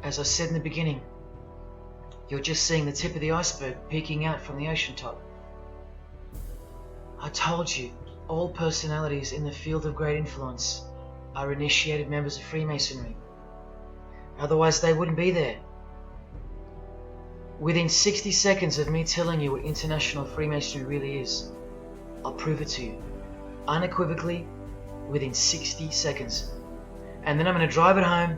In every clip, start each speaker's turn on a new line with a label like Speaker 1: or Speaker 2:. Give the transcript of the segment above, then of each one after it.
Speaker 1: As I said in the beginning, you're just seeing the tip of the iceberg peeking out from the ocean top. I told you, all personalities in the field of great influence are initiated members of Freemasonry. Otherwise they wouldn't be there. Within 60 seconds of me telling you what international Freemasonry really is, I'll prove it to you. Unequivocally, within 60 seconds. And then I'm going to drive it home,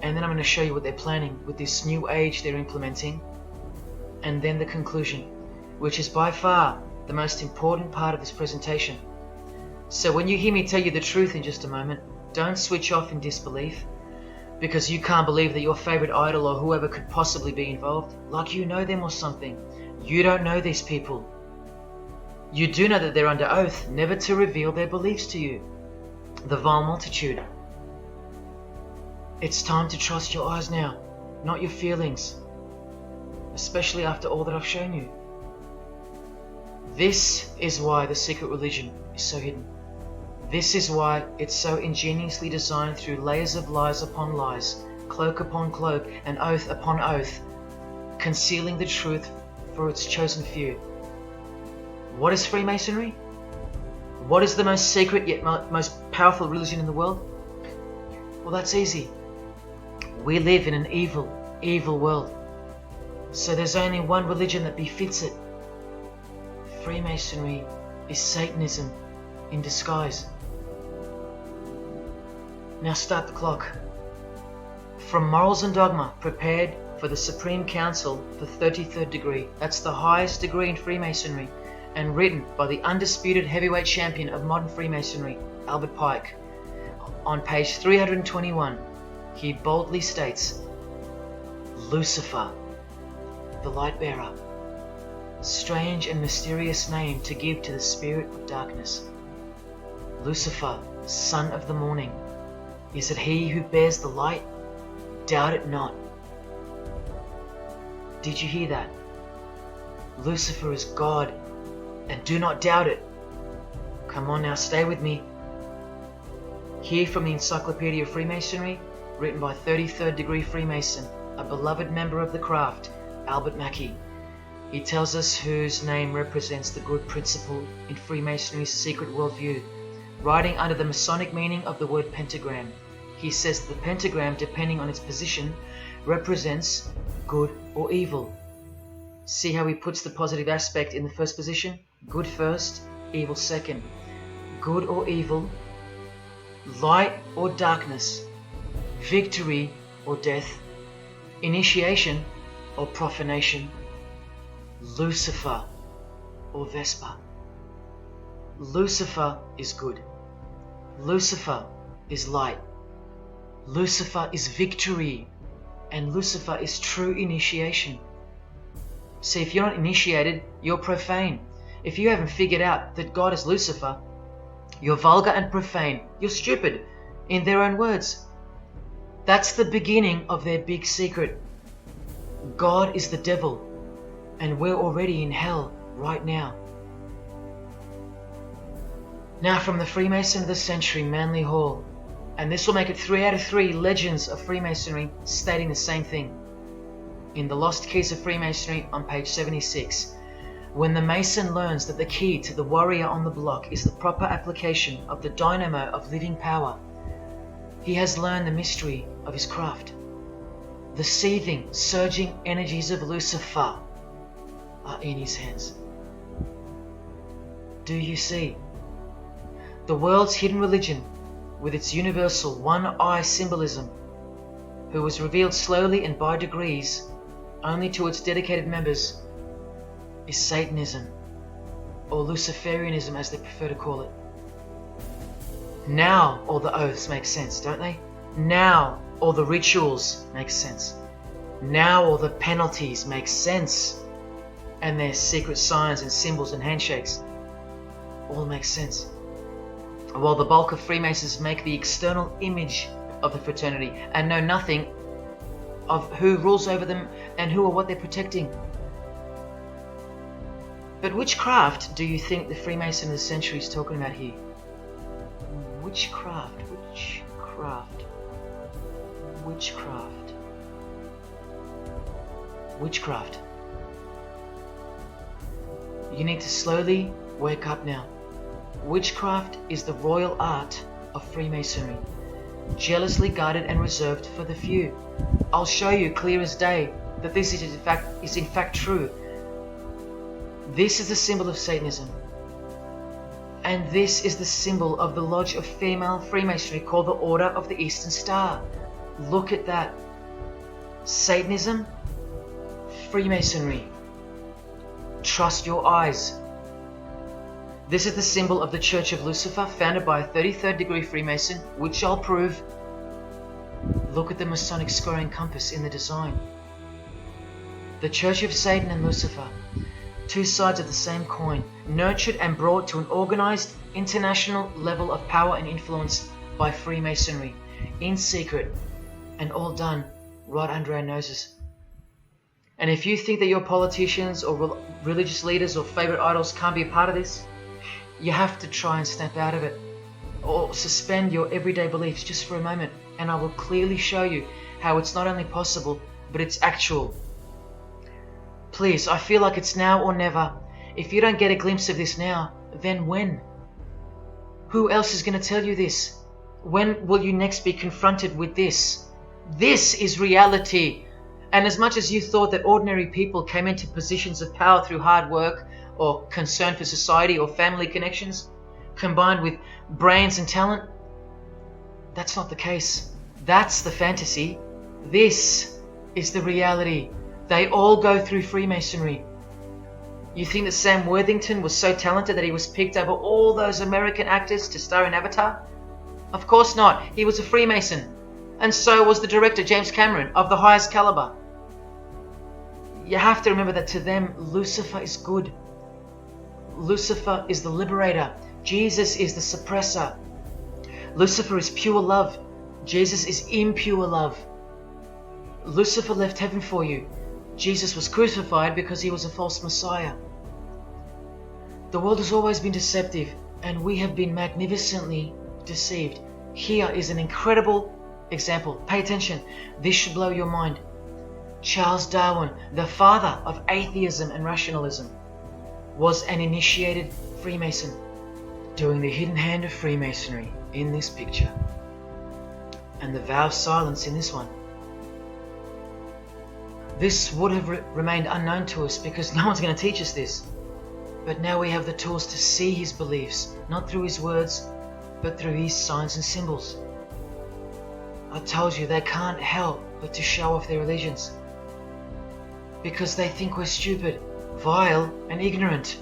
Speaker 1: and then I'm going to show you what they're planning with this new age they're implementing, and then the conclusion, which is by far the most important part of this presentation. So when you hear me tell you the truth in just a moment, don't switch off in disbelief, because you can't believe that your favorite idol or whoever could possibly be involved, like you know them or something. You don't know these people. You do know that they're under oath never to reveal their beliefs to you. The vile multitude. It's time to trust your eyes now, not your feelings, especially after all that I've shown you. This is why the secret religion is so hidden. This is why it's so ingeniously designed through layers of lies upon lies, cloak upon cloak, and oath upon oath, concealing the truth for its chosen few. What is Freemasonry? What is the most secret yet most powerful religion in the world? Well, that's easy. We live in an evil, evil world. So there's only one religion that befits it. Freemasonry is Satanism in disguise. Now start the clock. From Morals and Dogma, prepared for the Supreme Council for 33rd degree. That's the highest degree in Freemasonry, and written by the undisputed heavyweight champion of modern Freemasonry, Albert Pike. On page 321, he boldly states, Lucifer, the light bearer. Strange and mysterious name to give to the spirit of darkness. Lucifer, son of the morning. Is it he who bears the light? Doubt it not. Did you hear that? Lucifer is God, and do not doubt it. Come on now, stay with me. Here from the Encyclopedia of Freemasonry, written by 33rd degree Freemason, a beloved member of the craft, Albert Mackey. He tells us whose name represents the good principle in Freemasonry's secret worldview. Writing under the Masonic meaning of the word pentagram, he says that the pentagram, depending on its position, represents good or evil. See how he puts the positive aspect in the first position? Good first, evil second. Good or evil, light or darkness, victory or death, initiation or profanation, Lucifer or Vesper. Lucifer is good. Lucifer is light. Lucifer is victory. And Lucifer is true initiation. See, if you're not initiated, you're profane. If you haven't figured out that God is Lucifer, you're vulgar and profane. You're stupid, in their own words. That's the beginning of their big secret. God is the devil, and we're already in hell right now. Now from the Freemason of the Century, Manly Hall, and this will make it 3 out of 3 legends of Freemasonry stating the same thing. In The Lost Keys of Freemasonry on page 76, when the Mason learns that the key to the warrior on the block is the proper application of the dynamo of living power, he has learned the mystery of his craft. The seething, surging energies of Lucifer are in his hands. Do you see? The world's hidden religion, with its universal one-eye symbolism, who was revealed slowly and by degrees only to its dedicated members, is Satanism, or Luciferianism as they prefer to call it. Now all the oaths make sense, don't they? Now all the rituals make sense. Now all the penalties make sense. And their secret signs and symbols and handshakes all make sense. While the bulk of Freemasons make the external image of the fraternity and know nothing of who rules over them and who or what they're protecting. But which craft do you think the Freemason of the Century is talking about here? Which craft? Which craft? Which craft? witchcraft. You need to slowly wake up now. Witchcraft is the royal art of Freemasonry, jealously guarded and reserved for the few. I'll show you clear as day that this is in fact true. This is the symbol of Satanism. And this is the symbol of the lodge of female Freemasonry called the Order of the Eastern Star. Look at that. Satanism, Freemasonry. Trust your eyes. This is the symbol of the Church of Lucifer, founded by a 33rd degree Freemason, which I'll prove. Look at the Masonic scoring compass in the design. The Church of Satan and Lucifer, two sides of the same coin, nurtured and brought to an organized international level of power and influence by Freemasonry, in secret, and all done right under our noses. And if you think that your politicians or religious leaders or favorite idols can't be a part of this, you have to try and snap out of it, or suspend your everyday beliefs just for a moment, and I will clearly show you how it's not only possible, but it's actual. Please, I feel like it's now or never. If you don't get a glimpse of this now, then when? Who else is going to tell you this? When will you next be confronted with this? This is reality. And as much as you thought that ordinary people came into positions of power through hard work or concern for society or family connections, combined with brains and talent, that's not the case. That's the fantasy. This is the reality. They all go through Freemasonry. You think that Sam Worthington was so talented that he was picked over all those American actors to star in Avatar? Of course not. He was a Freemason. And so was the director James Cameron, of the highest caliber. You have to remember that to them, Lucifer is good. Lucifer is the liberator. Jesus is the suppressor. Lucifer is pure love. Jesus is impure love. Lucifer left heaven for you. Jesus was crucified because he was a false Messiah. The world has always been deceptive, and we have been magnificently deceived. Here is an incredible example. Pay attention. This should blow your mind. Charles Darwin, the father of atheism and rationalism, was an initiated Freemason, doing the hidden hand of Freemasonry in this picture, and the vow of silence in this one. This would have remained unknown to us because no one's going to teach us this. But now we have the tools to see his beliefs, not through his words, but through his signs and symbols. I told you they can't help but to show off their allegiance, because they think we're stupid, vile, and ignorant.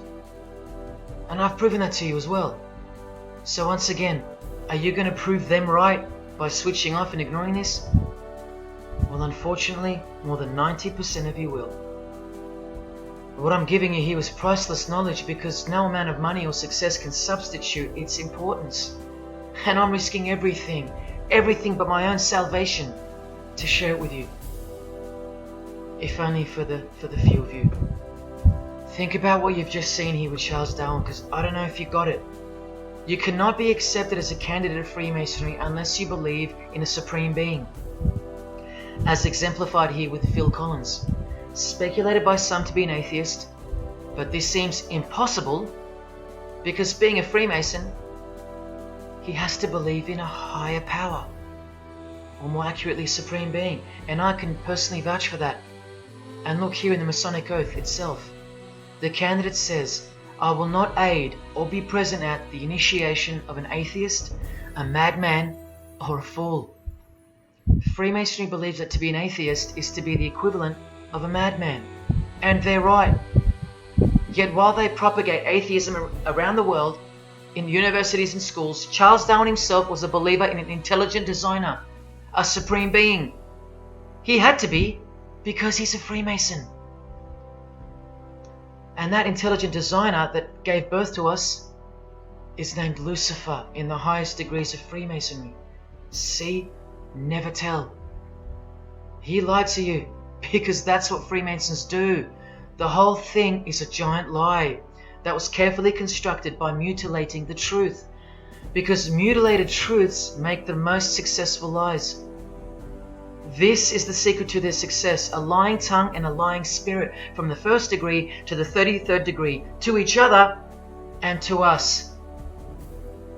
Speaker 1: And I've proven that to you as well. So once again, are you going to prove them right by switching off and ignoring this? Well, unfortunately, more than 90% of you will. What I'm giving you here is priceless knowledge, because no amount of money or success can substitute its importance. And I'm risking everything but my own salvation to share it with you. If only for the few of you. Think about what you've just seen here with Charles Darwin, because I don't know if you got it. You cannot be accepted as a candidate of Freemasonry unless you believe in a supreme being, as exemplified here with Phil Collins, speculated by some to be an atheist, but this seems impossible because, being a Freemason, he has to believe in a higher power, or more accurately, supreme being, and I can personally vouch for that. And look here in the Masonic Oath itself. The candidate says, "I will not aid or be present at the initiation of an atheist, a madman, or a fool." Freemasonry believes that to be an atheist is to be the equivalent of a madman. And they're right. Yet while they propagate atheism around the world, in universities and schools, Charles Darwin himself was a believer in an intelligent designer, a supreme being. He had to be, because he's a Freemason. And that intelligent designer that gave birth to us is named Lucifer in the highest degrees of Freemasonry. See? Never tell. He lied to you, because that's what Freemasons do. The whole thing is a giant lie that was carefully constructed by mutilating the truth, because mutilated truths make the most successful lies. This is the secret to their success, a lying tongue and a lying spirit, from the 1st degree to the 33rd degree, to each other and to us.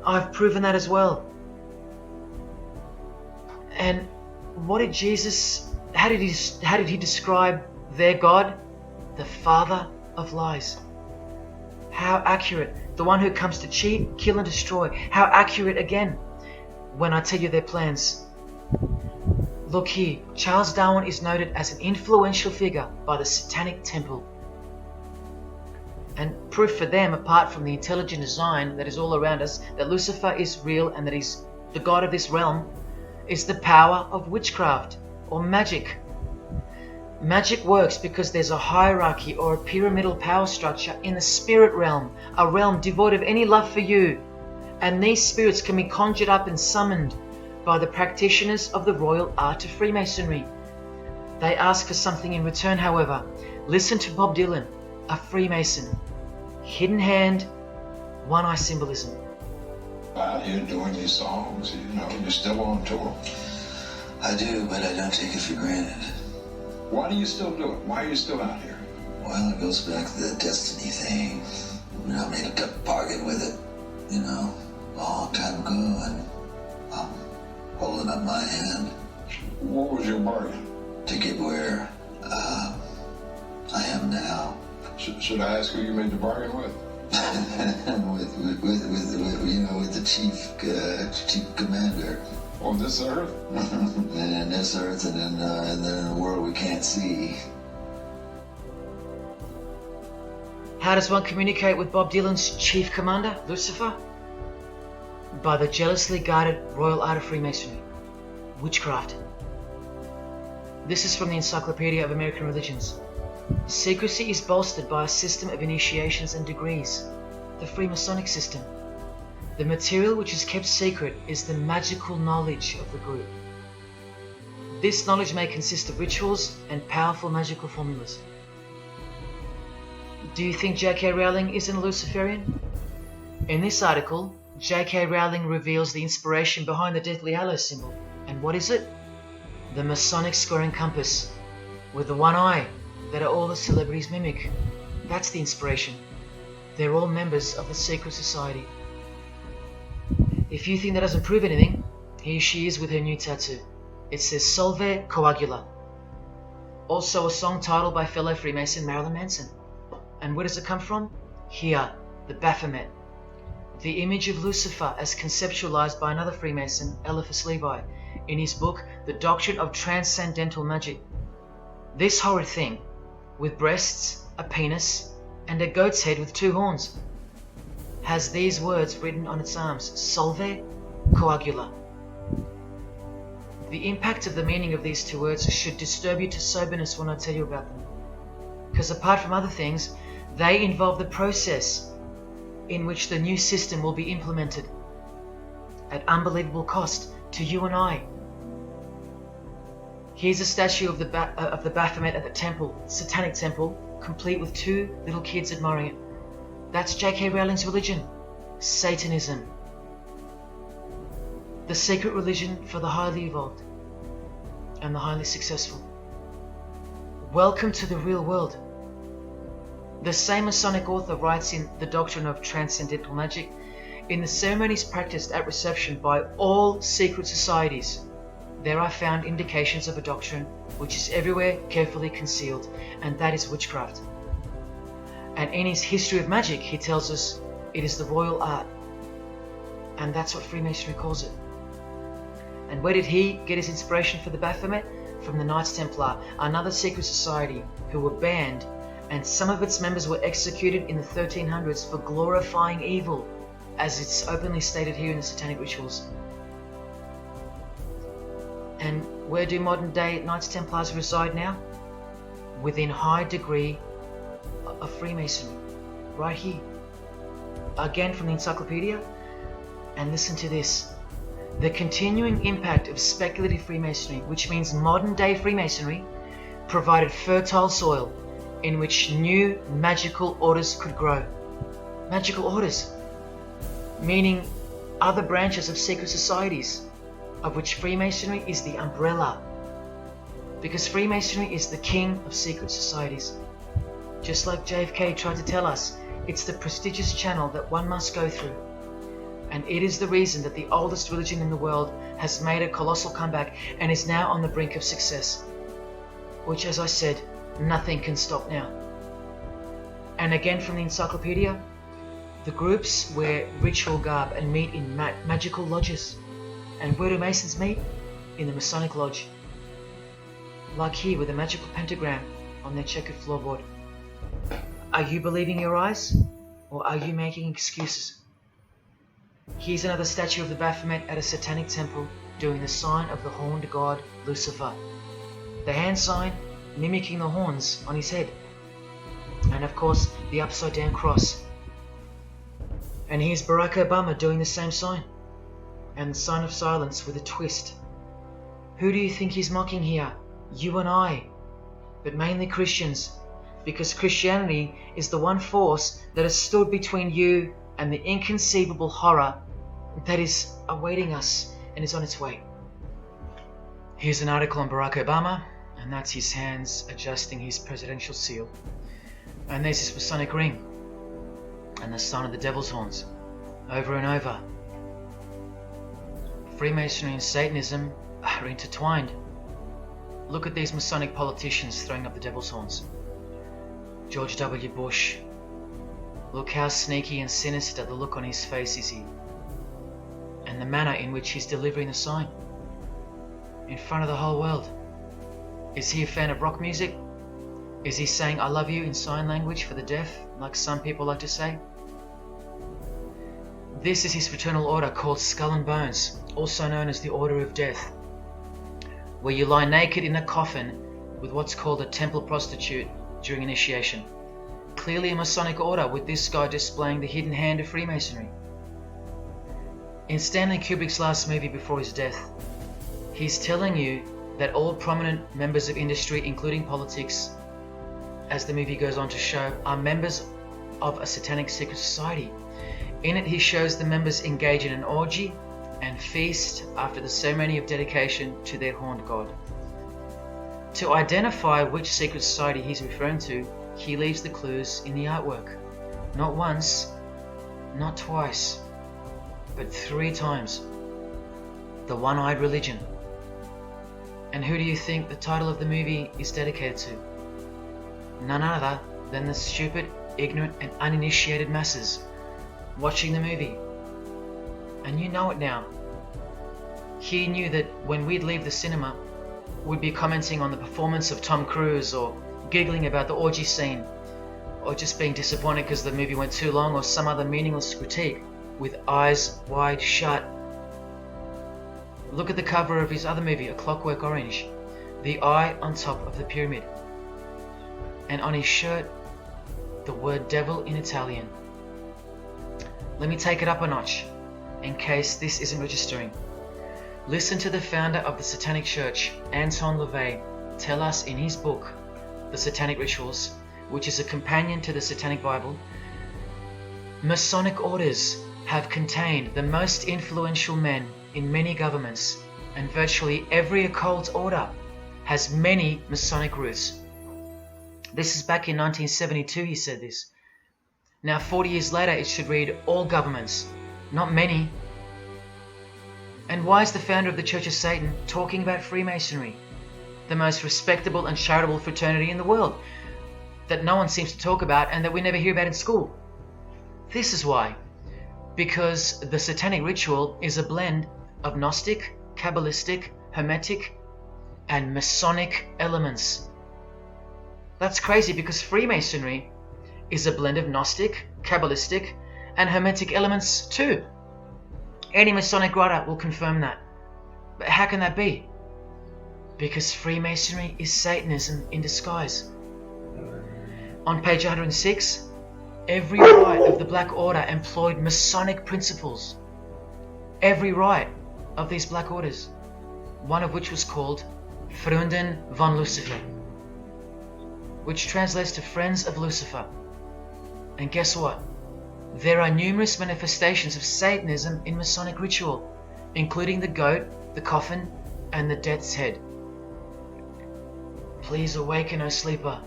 Speaker 1: I've proven that as well. And what did Jesus, how did he describe their God? The father of lies. How accurate. The one who comes to cheat, kill and destroy. How accurate again when I tell you their plans. Look here, Charles Darwin is noted as an influential figure by the Satanic Temple. And proof for them, apart from the intelligent design that is all around us, that Lucifer is real and that he's the god of this realm, is the power of witchcraft or magic. Magic works because there's a hierarchy or a pyramidal power structure in the spirit realm, a realm devoid of any love for you. And these spirits can be conjured up and summoned by the practitioners of the royal art of Freemasonry. They ask for something in return, however. Listen to Bob Dylan, a Freemason. Hidden hand, one eye symbolism.
Speaker 2: Out here doing these songs, you're still on tour.
Speaker 3: I do, but I don't take it for granted.
Speaker 2: Why do you still do it? Why are you still out here?
Speaker 3: Well, it goes back to the destiny thing. I made a bargain with it, a long time ago, and I'm holding up my hand.
Speaker 2: What was your bargain?
Speaker 3: To get where I am now.
Speaker 2: Should I ask who you made the bargain with?
Speaker 3: with the chief commander.
Speaker 2: On this earth?
Speaker 3: And this earth, and then in a world we can't see.
Speaker 1: How does one communicate with Bob Dylan's chief commander, Lucifer? By the jealously guarded royal art of Freemasonry, witchcraft. This is from the Encyclopedia of American Religions. Secrecy is bolstered by a system of initiations and degrees, the Freemasonic system. The material which is kept secret is the magical knowledge of the group. This knowledge may consist of rituals and powerful magical formulas. Do you think J.K. Rowling isn't a Luciferian? In this article, J.K. Rowling reveals the inspiration behind the Deathly Hallows symbol. And what is it? The Masonic squaring compass, with the one eye that all the celebrities mimic. That's the inspiration. They're all members of the secret society. If you think that doesn't prove anything, here she is with her new tattoo. It says Solve Coagula. Also a song title by fellow Freemason Marilyn Manson. And where does it come from? Here, the Baphomet. The image of Lucifer as conceptualized by another Freemason, Eliphas Levi, in his book The Doctrine of Transcendental Magic. This horrid thing, with breasts, a penis, and a goat's head with 2 horns, has these words written on its arms: Solve Coagula. The impact of the meaning of these 2 words should disturb you to soberness when I tell you about them. Because apart from other things, they involve the process in which the new system will be implemented at unbelievable cost to you and I. Here's a statue of the Baphomet at the temple, Satanic Temple, complete with 2 little kids admiring it. That's J.K. Rowling's religion, Satanism. The secret religion for the highly evolved and the highly successful. Welcome to the real world. The same Masonic author writes in The Doctrine of Transcendental Magic, in the ceremonies practiced at reception by all secret societies, there are found indications of a doctrine which is everywhere carefully concealed, and that is witchcraft. And in his History of Magic, he tells us it is the royal art, and that's what Freemasonry calls it. And where did he get his inspiration for the Baphomet? From the Knights Templar, another secret society who were banned, and some of its members were executed in the 1300s for glorifying evil, as it's openly stated here in the Satanic Rituals. And where do modern day Knights Templars reside now? Within high degree of Freemasonry, right here. Again from the Encyclopedia, and listen to this. The continuing impact of speculative Freemasonry, which means modern day Freemasonry, provided fertile soil in which new magical orders could grow. Magical orders, meaning other branches of secret societies, of which Freemasonry is the umbrella. Because Freemasonry is the king of secret societies. Just like JFK tried to tell us, it's the prestigious channel that one must go through. And it is the reason that the oldest religion in the world has made a colossal comeback and is now on the brink of success. Which, as I said, nothing can stop now. And again from the encyclopedia, the groups wear ritual garb and meet in magical lodges. And where do Masons meet? In the Masonic Lodge. Like here with a magical pentagram on their checkered floorboard. Are you believing your eyes? Or are you making excuses? Here's another statue of the Baphomet at a satanic temple doing the sign of the horned god Lucifer. The hand sign mimicking the horns on his head. And of course the upside down cross. And here's Barack Obama doing the same sign. And the sign of silence with a twist. Who do you think he's mocking here? You and I. But mainly Christians. Because Christianity is the one force that has stood between you and the inconceivable horror that is awaiting us and is on its way. Here's an article on Barack Obama, and that's his hands adjusting his presidential seal. And there's his Masonic ring, and the sign of the devil's horns, over and over. Freemasonry and Satanism are intertwined. Look at these Masonic politicians throwing up the devil's horns. George W. Bush. Look how sneaky and sinister the look on his face is here. And the manner in which he's delivering the sign. In front of the whole world. Is he a fan of rock music? Is he saying I love you in sign language for the deaf, like some people like to say? This is his fraternal order called Skull and Bones, also known as the Order of Death, where you lie naked in a coffin with what's called a temple prostitute during initiation. Clearly a Masonic order, with this guy displaying the hidden hand of Freemasonry. In Stanley Kubrick's last movie before his death, he's telling you that all prominent members of industry, including politics, as the movie goes on to show, are members of a satanic secret society. In it, he shows the members engage in an orgy and feast after the ceremony of dedication to their horned god. To identify which secret society he's referring to, he leaves the clues in the artwork. Not once, not twice, but 3 times. The One-Eyed Religion. And who do you think the title of the movie is dedicated to? None other than the stupid, ignorant, and uninitiated masses watching the movie. And you know it now. He knew that when we'd leave the cinema, we'd be commenting on the performance of Tom Cruise, or giggling about the orgy scene, or just being disappointed because the movie went too long, or some other meaningless critique, with eyes wide shut. Look at the cover of his other movie, A Clockwork Orange. The eye on top of the pyramid. And on his shirt, the word devil in Italian. Let me take it up a notch, in case this isn't registering. Listen to the founder of the Satanic Church, Anton LaVey, tell us in his book, The Satanic Rituals, which is a companion to the Satanic Bible, Masonic orders have contained the most influential men in many governments, and virtually every occult order has many Masonic roots. This is back in 1972 he said this. Now 40 years later it should read all governments, not many. And why is the founder of the Church of Satan talking about Freemasonry, the most respectable and charitable fraternity in the world, that no one seems to talk about and that we never hear about in school? This is why. Because the Satanic Ritual is a blend of Gnostic, Kabbalistic, Hermetic, and Masonic elements. That's crazy, because Freemasonry is a blend of Gnostic, Kabbalistic, and Hermetic elements too. Any Masonic writer will confirm that. But how can that be? Because Freemasonry is Satanism in disguise. On page 106, every rite of the Black Order employed Masonic principles. Every rite of these Black Orders, one of which was called Freunden von Lucifer, which translates to Friends of Lucifer. And guess what? There are numerous manifestations of Satanism in Masonic ritual, including the goat, the coffin, and the death's head. Please awaken, O sleeper,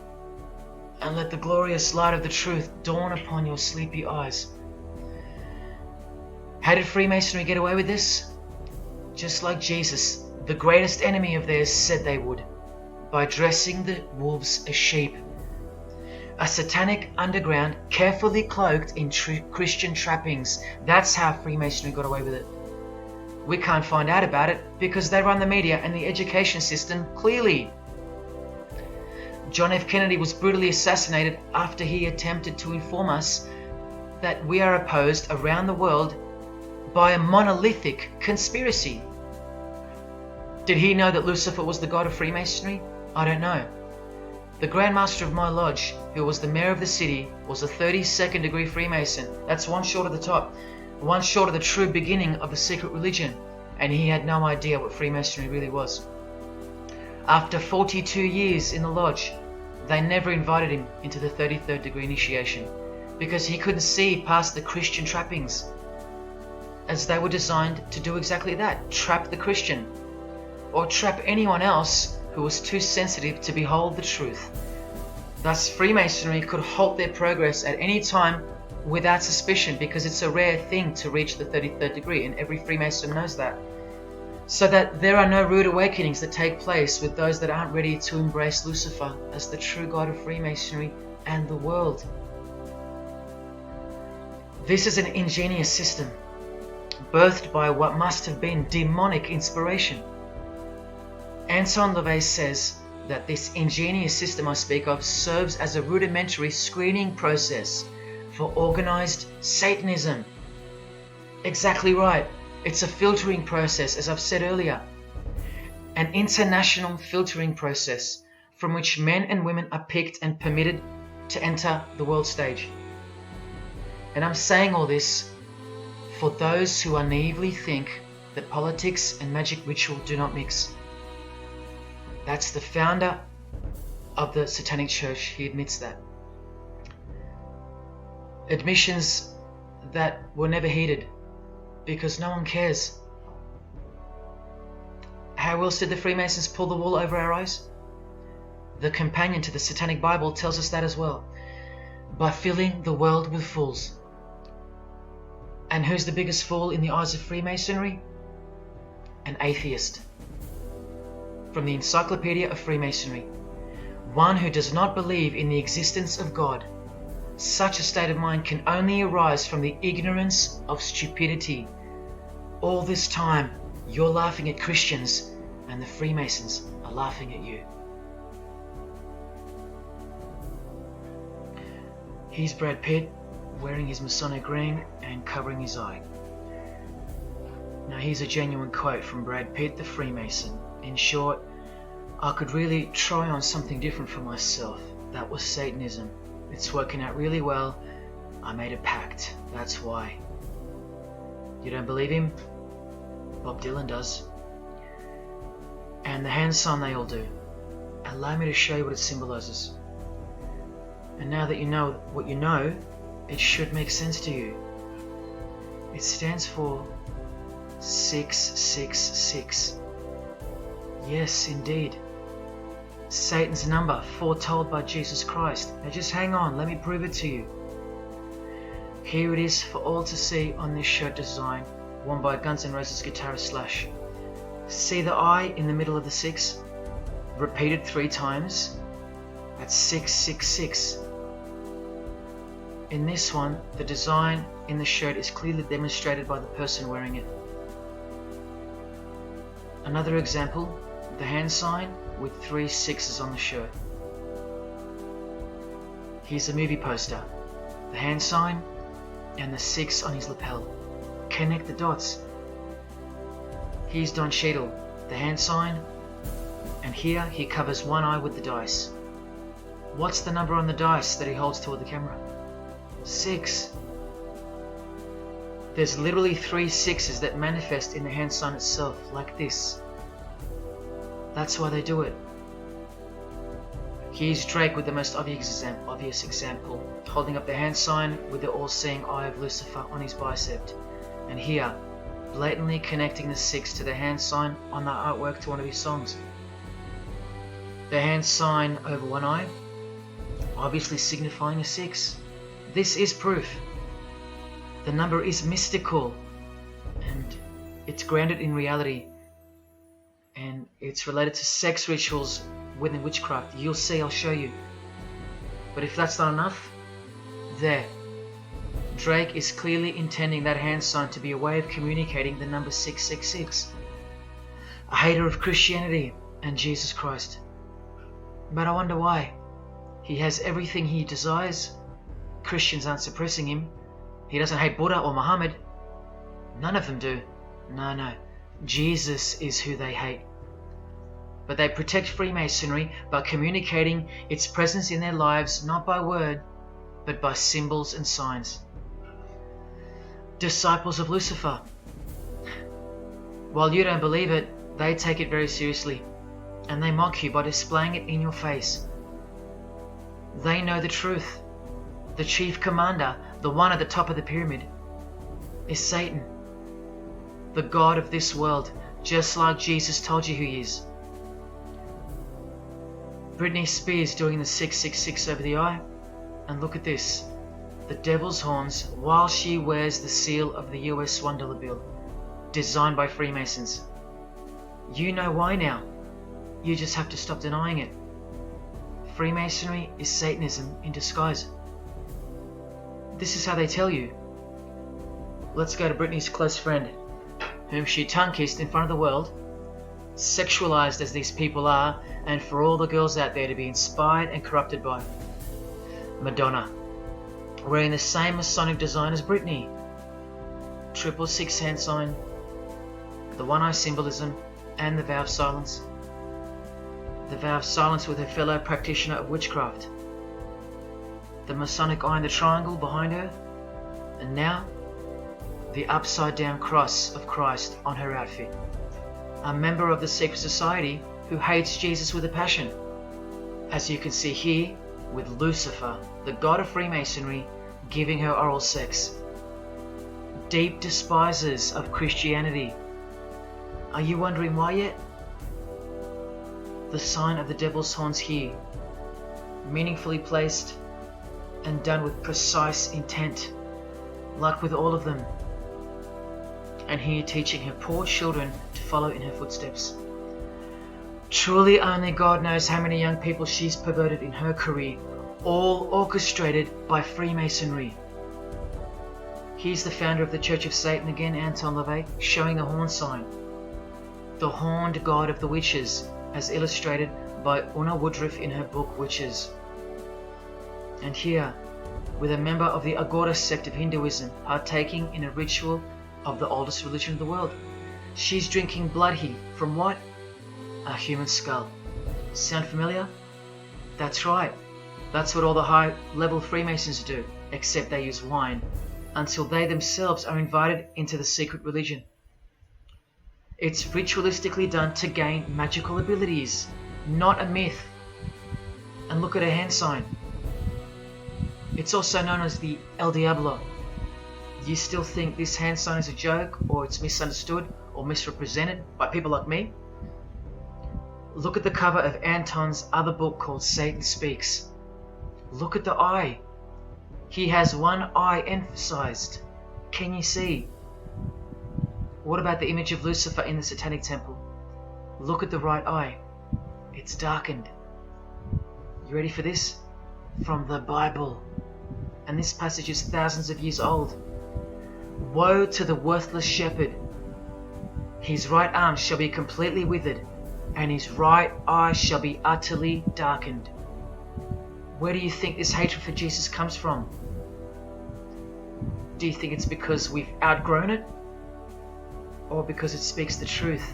Speaker 1: and let the glorious light of the truth dawn upon your sleepy eyes. How did Freemasonry get away with this? Just like Jesus, the greatest enemy of theirs, said they would, by dressing the wolves as sheep. A satanic underground carefully cloaked in Christian trappings. That's how Freemasonry got away with it. We can't find out about it because they run the media and the education system clearly. John F. Kennedy was brutally assassinated after he attempted to inform us that we are opposed around the world by a monolithic conspiracy. Did he know that Lucifer was the god of Freemasonry? I don't know. The Grand Master of my lodge, who was the mayor of the city, was a 32nd degree Freemason. That's one short of the top, one short of the true beginning of the secret religion, and he had no idea what Freemasonry really was. After 42 years in the lodge, they never invited him into the 33rd degree initiation because he couldn't see past the Christian trappings, as they were designed to do exactly that, trap the Christian, or trap anyone else who was too sensitive to behold the truth. Thus, Freemasonry could halt their progress at any time without suspicion, because it's a rare thing to reach the 33rd degree, and every Freemason knows that. So that there are no rude awakenings that take place with those that aren't ready to embrace Lucifer as the true god of Freemasonry and the world. This is an ingenious system, birthed by what must have been demonic inspiration. Anton LaVey says that this ingenious system I speak of serves as a rudimentary screening process for organized Satanism. Exactly right. It's a filtering process, as I've said earlier. An international filtering process from which men and women are picked and permitted to enter the world stage. And I'm saying all this for those who naively think that politics and magic ritual do not mix. That's the founder of the Satanic Church. He admits that. Admissions that were never heeded because no one cares. How else did the Freemasons pull the wool over our eyes? The companion to the Satanic Bible tells us that as well. By filling the world with fools. And who's the biggest fool in the eyes of Freemasonry? An atheist. From the Encyclopedia of Freemasonry. One who does not believe in the existence of God. Such a state of mind can only arise from the ignorance of stupidity. All this time, you're laughing at Christians, and the Freemasons are laughing at you. Here's Brad Pitt, wearing his Masonic ring and covering his eye. Now here's a genuine quote from Brad Pitt, the Freemason. In short, I could really try on something different for myself. That was Satanism. It's working out really well. I made a pact. That's why. You don't believe him? Bob Dylan does. And the hand sign they all do. Allow me to show you what it symbolizes. And now that you know what you know, it should make sense to you. It stands for 666. Yes, indeed. Satan's number, foretold by Jesus Christ. Now just hang on, let me prove it to you. Here it is for all to see on this shirt design, worn by Guns N' Roses guitarist Slash. See the I in the middle of the 6? Repeated 3 times. That's 666. In this one, the design in the shirt is clearly demonstrated by the person wearing it. Another example, the hand sign with 3 6s on the shirt. Here's a movie poster, the hand sign and the 6 on his lapel. Connect the dots. Here's Don Cheadle, the hand sign, and here he covers one eye with the dice. What's the number on the dice that he holds toward the camera? 6. There's literally 3 6s that manifest in the hand sign itself, like this. That's why they do it. Here's Drake with the most obvious example, holding up the hand sign with the all-seeing eye of Lucifer on his bicep. And here, blatantly connecting the 6 to the hand sign on the artwork to one of his songs. The hand sign over one eye, obviously signifying a 6. This is proof. The number is mystical and it's grounded in reality, and it's related to sex rituals within witchcraft. You'll see, I'll show you. But if that's not enough, there. Drake is clearly intending that hand sign to be a way of communicating the number 666. A hater of Christianity and Jesus Christ. But I wonder why. He has everything he desires. Christians aren't suppressing him. He doesn't hate Buddha or Muhammad. None of them do. No. Jesus is who they hate. But they protect Freemasonry by communicating its presence in their lives not by word, but by symbols and signs. Disciples of Lucifer. While you don't believe it, they take it very seriously, and they mock you by displaying it in your face. They know the truth. The chief commander, the one at the top of the pyramid, is Satan, the god of this world, just like Jesus told you who he is. Britney Spears doing the 666 over the eye, and look at this, the devil's horns, while she wears the seal of the US $1 bill, designed by Freemasons. You know why now. You just have to stop denying it. Freemasonry is Satanism in disguise. This is how they tell you. Let's go to Britney's close friend, whom she tongue-kissed in front of the world, sexualized as these people are, and for all the girls out there to be inspired and corrupted by. Madonna, wearing the same Masonic design as Britney. 666 hand sign, the one eye symbolism, and the vow of silence. The vow of silence with her fellow practitioner of witchcraft. The Masonic eye in the triangle behind her, and now the upside down cross of Christ on her outfit. A member of the secret society who hates Jesus with a passion, as you can see here with Lucifer, the god of Freemasonry, giving her oral sex. Deep despisers of Christianity. Are you wondering why yet? The sign of the devil's horns here, meaningfully placed and done with precise intent, like with all of them. And here teaching her poor children to follow in her footsteps. Truly only God knows how many young people she's perverted in her career, all orchestrated by Freemasonry. Here's the founder of the Church of Satan again, Anton LaVey, showing the horn sign. The horned god of the witches, as illustrated by Una Woodruff in her book Witches. And here, with a member of the Agora sect of Hinduism partaking in a ritual of the oldest religion of the world. She's drinking blood here from what? A human skull. Sound familiar? That's right. That's what all the high-level Freemasons do, except they use wine, until they themselves are invited into the secret religion. It's ritualistically done to gain magical abilities, not a myth. And look at her hand sign. It's also known as the El Diablo. You still think this hand sign is a joke, or it's misunderstood or misrepresented by people like me? Look at the cover of Anton's other book called Satan Speaks. Look at the eye. He has one eye emphasized. Can you see? What about the image of Lucifer in the Satanic Temple? Look at the right eye. It's darkened. You ready for this? From the Bible. And this passage is thousands of years old. Woe to the worthless shepherd. His right arm shall be completely withered, and his right eye shall be utterly darkened. Where do you think this hatred for Jesus comes from? Do you think it's because we've outgrown it? Or because it speaks the truth?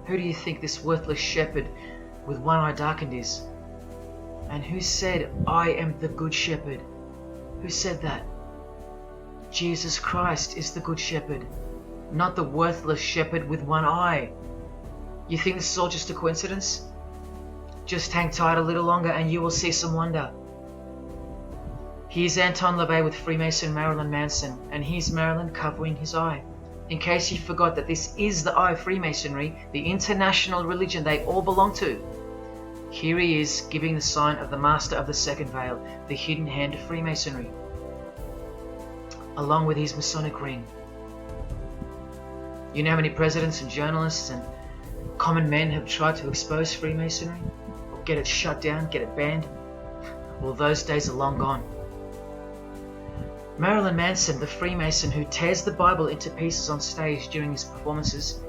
Speaker 1: Who do you think this worthless shepherd with one eye darkened is? And who said, I am the good shepherd? Who said that? Jesus Christ is the good shepherd, not the worthless shepherd with one eye. You think this is all just a coincidence? Just hang tight a little longer and you will see some wonder. Here's Anton LaVey with Freemason Marilyn Manson, and here's Marilyn covering his eye. in case you forgot that this is the eye of Freemasonry, the international religion they all belong to. Here he is giving the sign of the Master of the Second Veil, the hidden hand of Freemasonry, along with his Masonic ring. You know how many presidents and journalists and common men have tried to expose Freemasonry? Or get it shut down, get it banned? Well, those days are long gone. Marilyn Manson, the Freemason who tears the Bible into pieces on stage during his performances,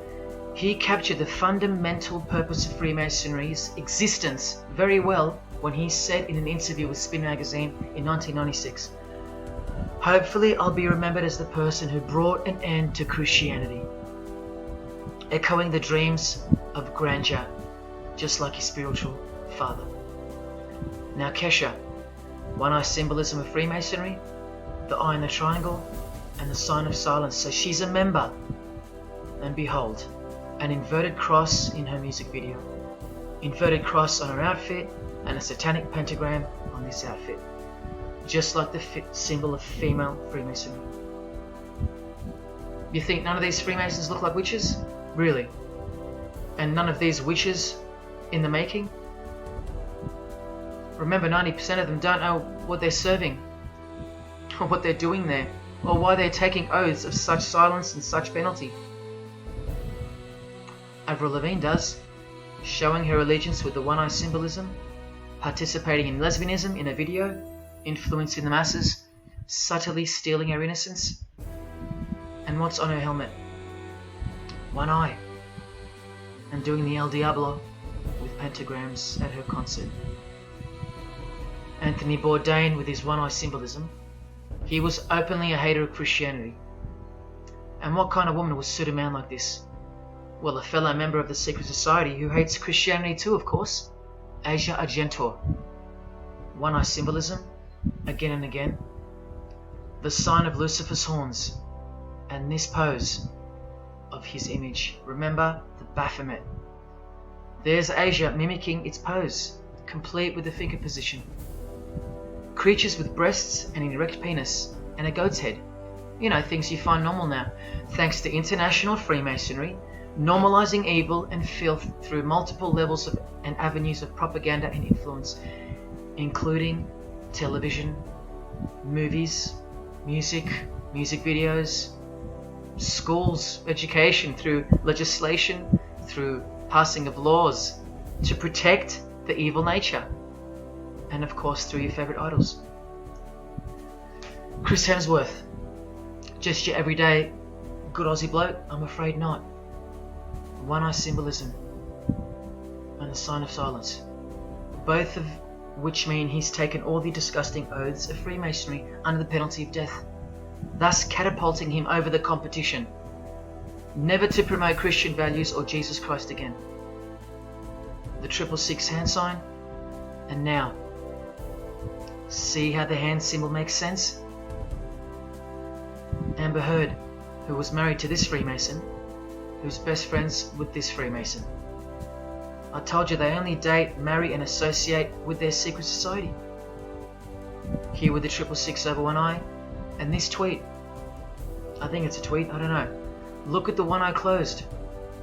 Speaker 1: he captured the fundamental purpose of Freemasonry's existence very well when he said in an interview with Spin magazine in 1996, "Hopefully I'll be remembered as the person who brought an end to Christianity," echoing the dreams of grandeur, just like his spiritual father. Now Kesha, one-eye symbolism of Freemasonry, the eye in the triangle, and the sign of silence. So she's a member. And behold, an inverted cross in her music video. Inverted cross on her outfit, and a satanic pentagram on this outfit. Just like the symbol of female Freemasonry. You think none of these Freemasons look like witches? Really? And none of these witches in the making? Remember, 90% of them don't know what they're serving, or what they're doing there, or why they're taking oaths of such silence and such penalty. Avril Lavigne does, showing her allegiance with the one-eye symbolism, participating in lesbianism in a video, influencing the masses, subtly stealing her innocence. And what's on her helmet? One eye. And doing the El Diablo with pentagrams at her concert. Anthony Bourdain with his one-eye symbolism, he was openly a hater of Christianity. And what kind of woman would suit a man like this? Well, a fellow member of the secret society who hates Christianity too, of course, Asia Argento. One-eye symbolism, again and again. The sign of Lucifer's horns, and this pose of his image. Remember the Baphomet. There's Asia mimicking its pose, complete with the finger position. Creatures with breasts and an erect penis and a goat's head. You know, things you find normal now, thanks to international Freemasonry, normalizing evil and filth through multiple levels of and avenues of propaganda and influence, including television, movies, music videos, schools, education, through legislation, through passing of laws to protect the evil nature, and of course through your favorite idols. Chris Hemsworth, just your everyday good Aussie bloke? I'm afraid not. One-eye symbolism and the sign of silence, both of which mean he's taken all the disgusting oaths of Freemasonry under the penalty of death, thus catapulting him over the competition, never to promote Christian values or Jesus Christ again. The 666 hand sign, and now, see how the hand symbol makes sense? Amber Heard, who was married to this Freemason, who's best friends with this Freemason. I told you they only date, marry and associate with their secret society. Here with the 666 over one eye, and this tweet. I think it's a tweet, I don't know. Look at the one eye closed,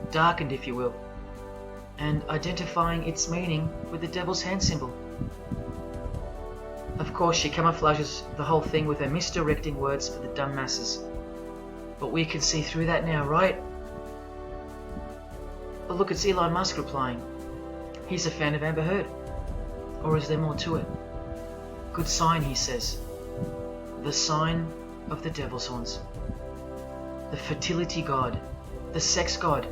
Speaker 1: darkened if you will, and identifying its meaning with the devil's hand symbol. Of course, she camouflages the whole thing with her misdirecting words for the dumb masses. But we can see through that now, right? But look, it's Elon Musk replying. He's a fan of Amber Heard. Or is there more to it? Good sign, he says. The sign of the devil's horns. The fertility god. The sex god.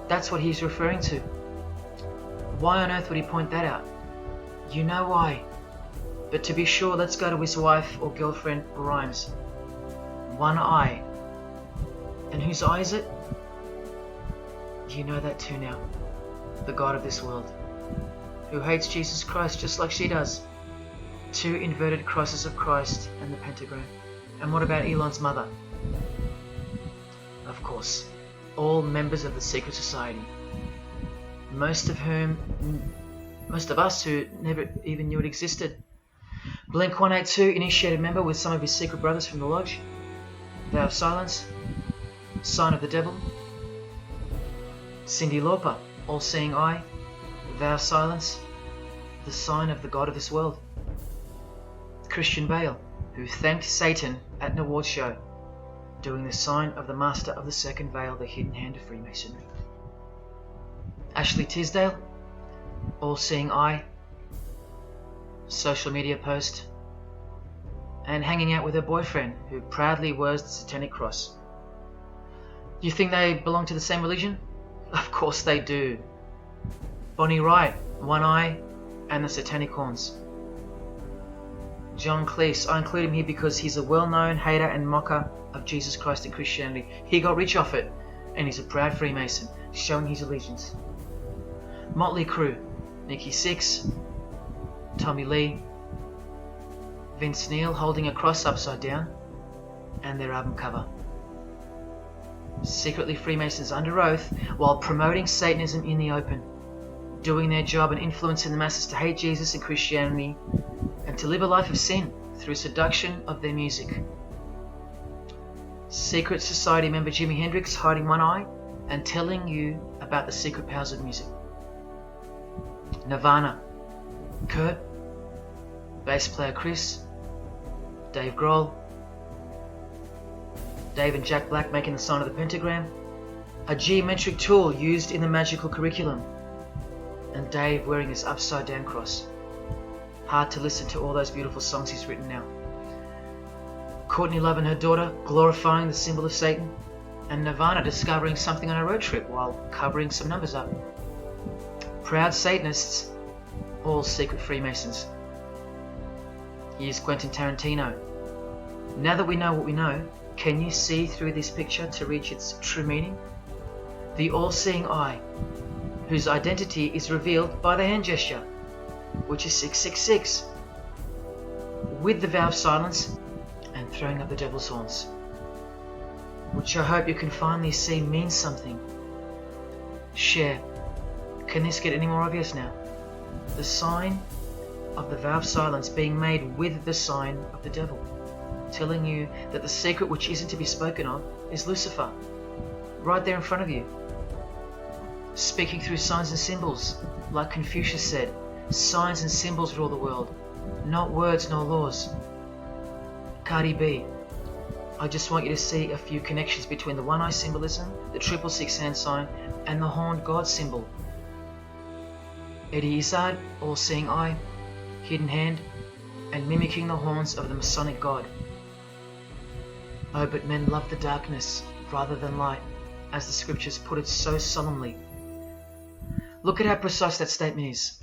Speaker 1: That's what he's referring to. Why on earth would he point that out? You know why. But to be sure, let's go to his wife or girlfriend, Grimes. One eye. And whose eye is it? You know that too now. The god of this world. Who hates Jesus Christ just like she does. 2 inverted crosses of Christ and the pentagram. And what about Elon's mother? Of course, all members of the secret society. Most of us who never even knew it existed. Blink-182 initiated member with some of his secret brothers from the lodge. Vow of silence. sign of the devil. Cyndi Lauper, all-seeing eye, vow of silence, the sign of the god of this world. Christian Bale, who thanked Satan at an award show, doing the sign of the master of the second veil, the hidden hand of Freemasonry. Ashley Tisdale, all-seeing eye, social media post, and hanging out with her boyfriend, who proudly wears the satanic cross. You think they belong to the same religion? Of course they do. Bonnie Wright, one eye and the satanic horns. John Cleese, I include him here because he's a well-known hater and mocker of Jesus Christ and Christianity. He got rich off it, and he's a proud Freemason, showing his allegiance. Motley Crue, Nikki Sixx, Tommy Lee, Vince Neil holding a cross upside down, and their album cover. Secretly Freemasons under oath while promoting Satanism in the open, doing their job and influencing the masses to hate Jesus and Christianity and to live a life of sin through seduction of their music. Secret Society member Jimi Hendrix hiding one eye and telling you about the secret powers of music. Nirvana, Kurt, bass player Chris, Dave Grohl, Dave and Jack Black making the sign of the pentagram, a geometric tool used in the magical curriculum, and Dave wearing his upside down cross. Hard to listen to all those beautiful songs he's written now. Courtney Love and her daughter glorifying the symbol of Satan, and Nirvana discovering something on a road trip while covering some numbers up. Proud Satanists, all secret Freemasons. Here's Quentin Tarantino. Now that we know what we know, can you see through this picture to reach its true meaning? The all-seeing eye, whose identity is revealed by the hand gesture, which is 666, with the vow of silence and throwing up the devil's horns, which I hope you can finally see means something. Share. Can this get any more obvious now? The sign of the vow of silence being made with the sign of the devil, telling you that the secret which isn't to be spoken of is Lucifer, right there in front of you. Speaking through signs and symbols, like Confucius said, signs and symbols rule the world, not words nor laws. Cardi B, I just want you to see a few connections between the one-eye symbolism, the 666 hand sign, and the horned god symbol. Eddie Izzard, all-seeing eye, hidden hand, and mimicking the horns of the Masonic god. Oh, but men love the darkness rather than light, as the scriptures put it so solemnly. Look at how precise that statement is.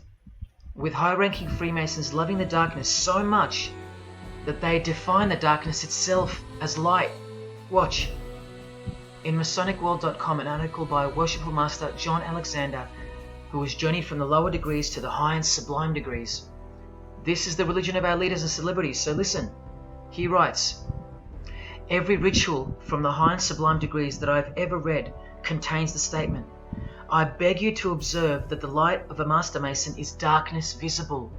Speaker 1: With high-ranking Freemasons loving the darkness so much that they define the darkness itself as light. Watch. In MasonicWorld.com, an article by Worshipful Master John Alexander, who has journeyed from the lower degrees to the high and sublime degrees. This is the religion of our leaders and celebrities, so listen. He writes, every ritual from the high and sublime degrees that I've ever read contains the statement, I beg you to observe that the light of a Master Mason is darkness visible.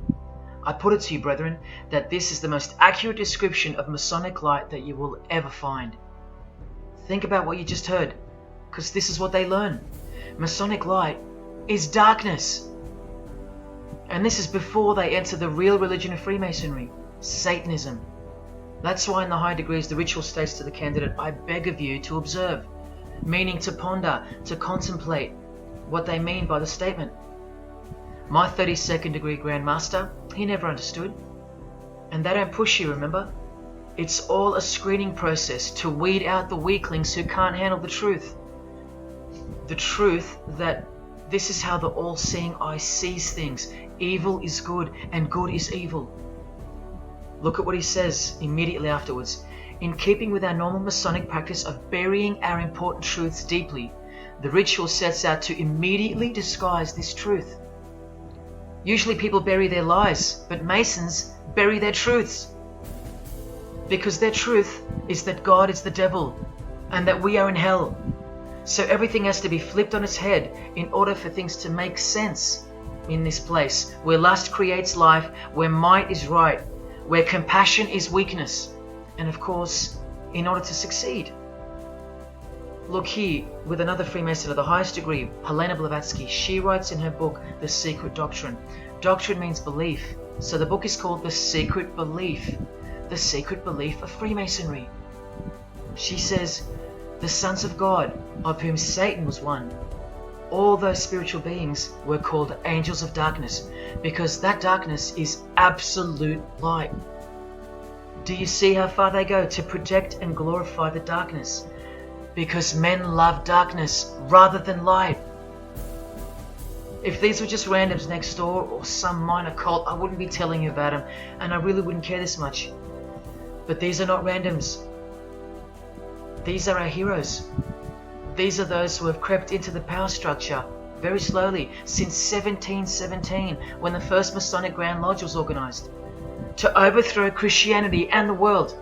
Speaker 1: I put it to you, brethren, that this is the most accurate description of Masonic light that you will ever find. Think about what you just heard, because this is what they learn. Masonic light is darkness. And this is before they enter the real religion of Freemasonry, Satanism. That's why in the high degrees the ritual states to the candidate, I beg of you to observe, meaning to ponder, to contemplate what they mean by the statement. My 32nd degree Grand Master, he never understood. And they don't push you, remember? It's all a screening process to weed out the weaklings who can't handle the truth. The truth that this is how the all-seeing eye sees things. Evil is good and good is evil. Look at what he says immediately afterwards. In keeping with our normal Masonic practice of burying our important truths deeply, the ritual sets out to immediately disguise this truth. Usually people bury their lies, but Masons bury their truths. Because their truth is that God is the devil and that we are in hell. So everything has to be flipped on its head in order for things to make sense in this place where lust creates life, where might is right, where compassion is weakness, and of course, in order to succeed. Look here, with another Freemason of the highest degree, Helena Blavatsky, she writes in her book, The Secret Doctrine. Doctrine means belief. So the book is called The Secret Belief. The Secret Belief of Freemasonry. She says, the sons of God, of whom Satan was one, all those spiritual beings were called angels of darkness, because that darkness is absolute light. Do you see how far they go to protect and glorify the darkness? Because men love darkness rather than light. If these were just randoms next door or some minor cult, I wouldn't be telling you about them, and I really wouldn't care this much. But these are not randoms. These are our heroes. These are those who have crept into the power structure very slowly since 1717, when the first Masonic Grand Lodge was organized, to overthrow Christianity and the world.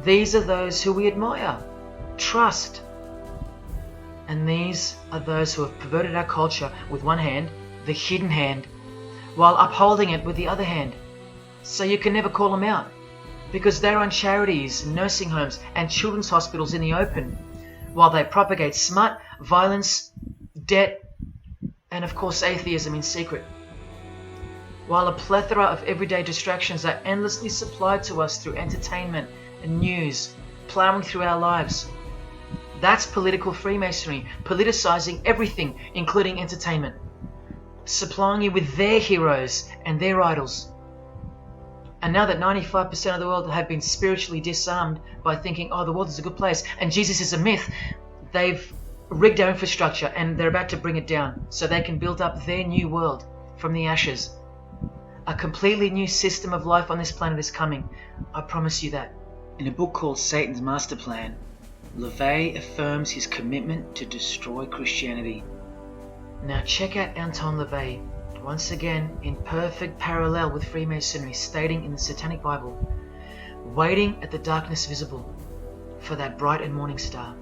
Speaker 1: These are those who we admire, trust. And these are those who have perverted our culture with one hand, the hidden hand, while upholding it with the other hand. So you can never call them out, because they run charities, nursing homes, and children's hospitals in the open, while they propagate smut, violence, debt, and of course atheism in secret. While a plethora of everyday distractions are endlessly supplied to us through entertainment and news, plowing through our lives. That's political Freemasonry, politicizing everything, including entertainment, supplying you with their heroes and their idols. And now that 95% of the world have been spiritually disarmed by thinking, oh, the world is a good place and Jesus is a myth, they've rigged our infrastructure and they're about to bring it down so they can build up their new world from the ashes. A completely new system of life on this planet is coming. I promise you that. In a book called Satan's Master Plan, LaVey affirms his commitment to destroy Christianity. Now check out Anton LaVey, once again in perfect parallel with Freemasonry, stating in the Satanic Bible, waiting at the darkness visible for that bright and morning star.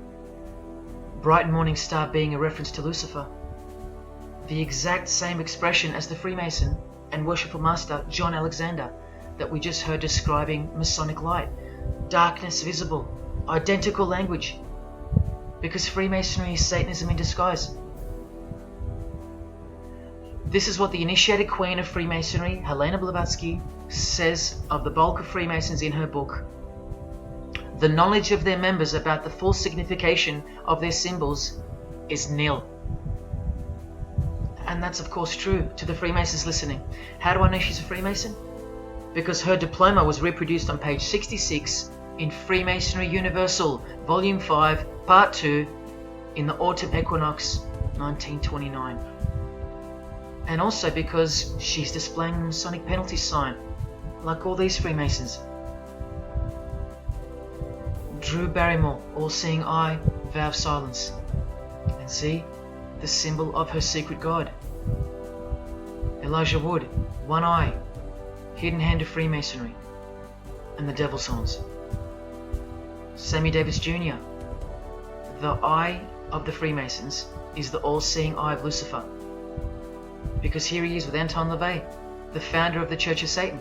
Speaker 1: Bright and morning star being a reference to Lucifer. The exact same expression as the Freemason and worshipful master John Alexander that we just heard describing Masonic light. Darkness visible. Identical language. Because Freemasonry is Satanism in disguise. This is what the initiated queen of Freemasonry, Helena Blavatsky, says of the bulk of Freemasons in her book. The knowledge of their members about the full signification of their symbols is nil. And that's of course true to the Freemasons listening. How do I know she's a Freemason? Because her diploma was reproduced on page 66 in Freemasonry Universal, Volume 5, Part 2, in the Autumn Equinox, 1929. And also because she's displaying the Masonic penalty sign, like all these Freemasons. Drew Barrymore, all-seeing eye, vow of silence. And see, the symbol of her secret god. Elijah Wood, one eye, hidden hand of Freemasonry, and the devil's horns. Sammy Davis Jr., the eye of the Freemasons is the all-seeing eye of Lucifer. Because here he is with Anton LaVey, the founder of the Church of Satan.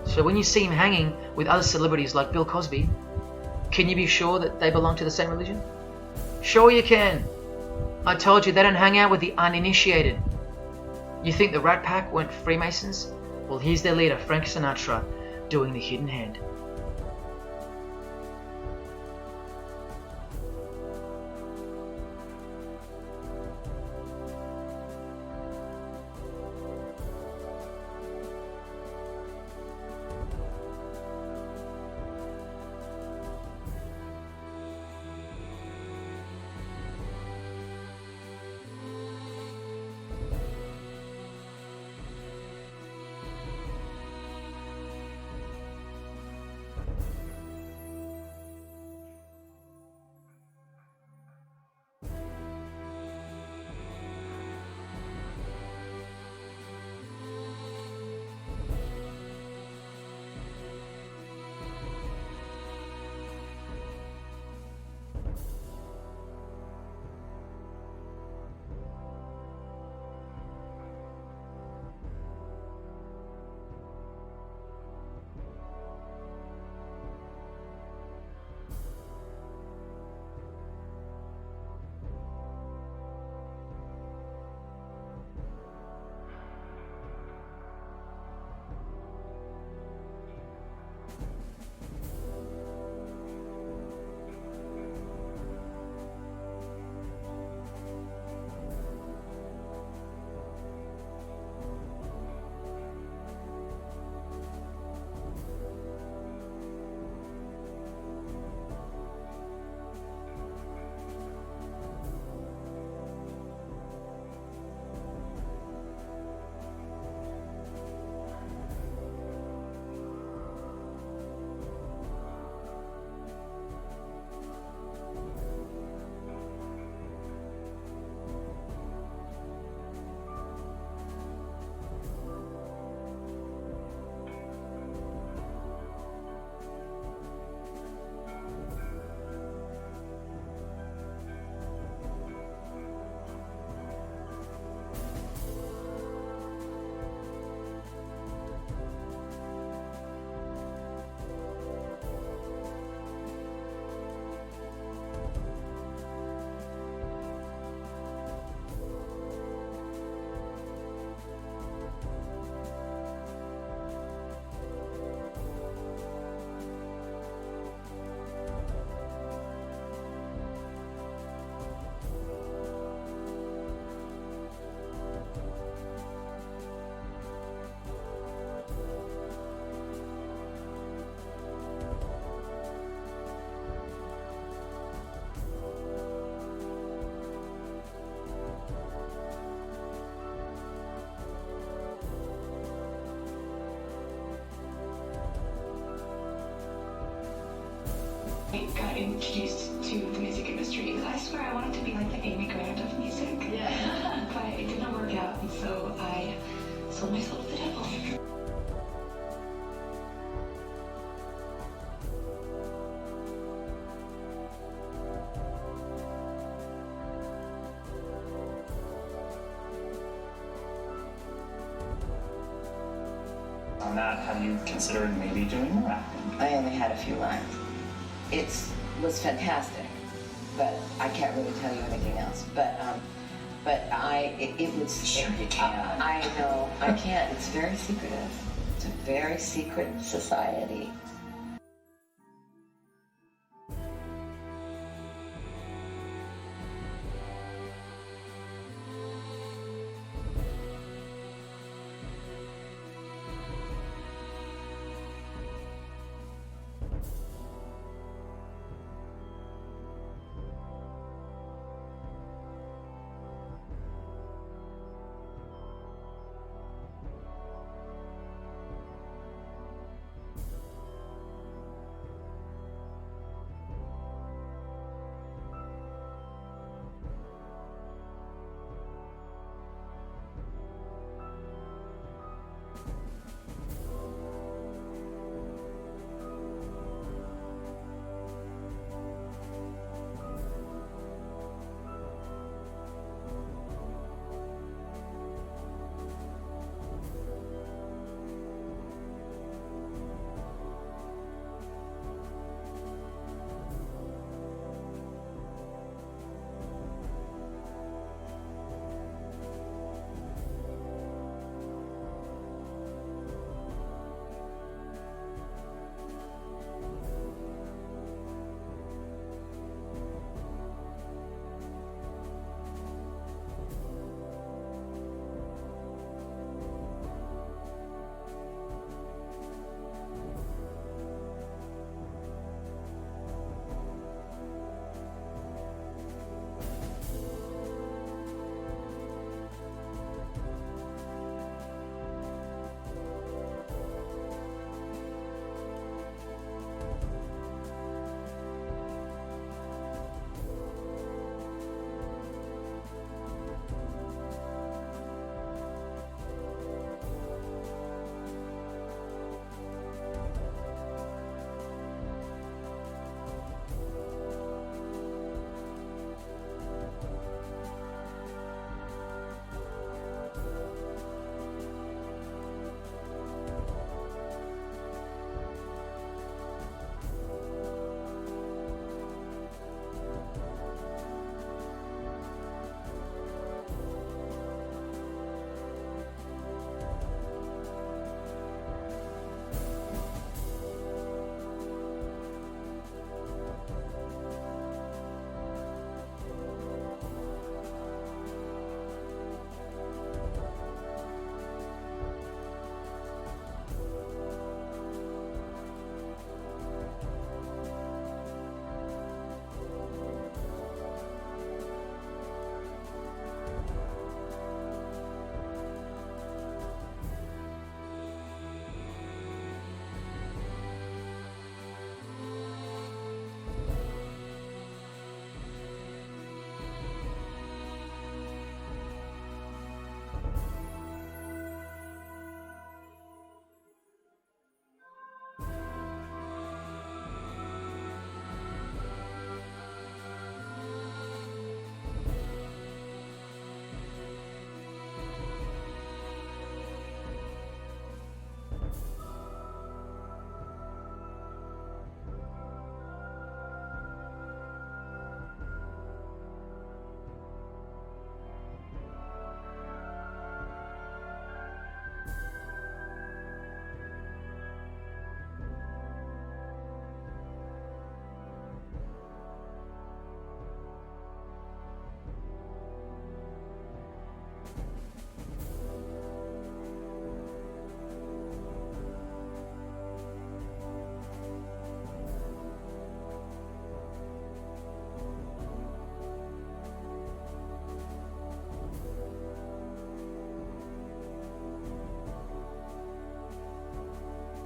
Speaker 1: So when you see him hanging with other celebrities like Bill Cosby, can you be sure that they belong to the same religion? Sure you can. I told you they don't hang out with the uninitiated. You think the Rat Pack weren't Freemasons? Well, here's their leader, Frank Sinatra, doing the hidden hand.
Speaker 4: introduced to the music industry. I swear I wanted to be like the Amy Grant of music.
Speaker 5: Yeah.
Speaker 4: But it didn't work out, and so I sold myself to the devil.
Speaker 6: On that, have you considered maybe doing more acting?
Speaker 5: I only had a few lines. It was fantastic, but I can't really tell you anything else. But it was.
Speaker 6: Sure you can.
Speaker 5: I know I can't. It's very secretive. It's a very secret society.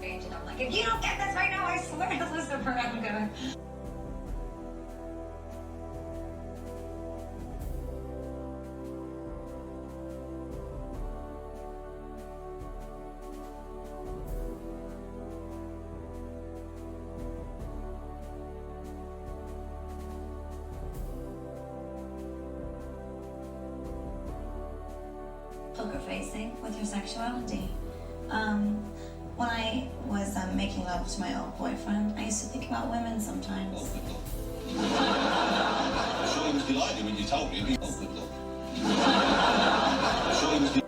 Speaker 4: And I'm like, if you don't get this right now, I swear to Lucifer, I'm gonna.
Speaker 7: poker facing with your sexuality. When I was making love to my old boyfriend, I used to think about women sometimes.
Speaker 3: Oh, good luck. I'm sure he was delighted when you told him. Oh, good luck. I'm sure he was delighted.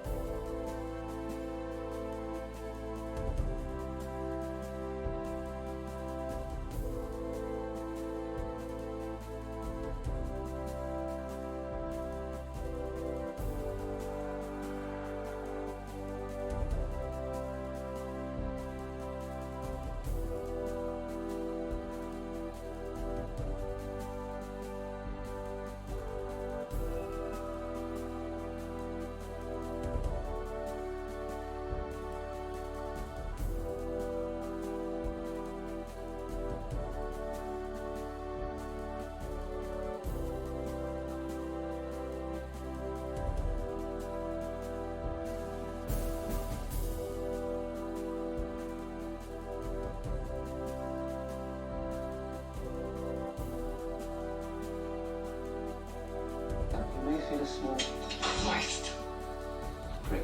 Speaker 3: You may feel a small
Speaker 2: Christ.
Speaker 3: prick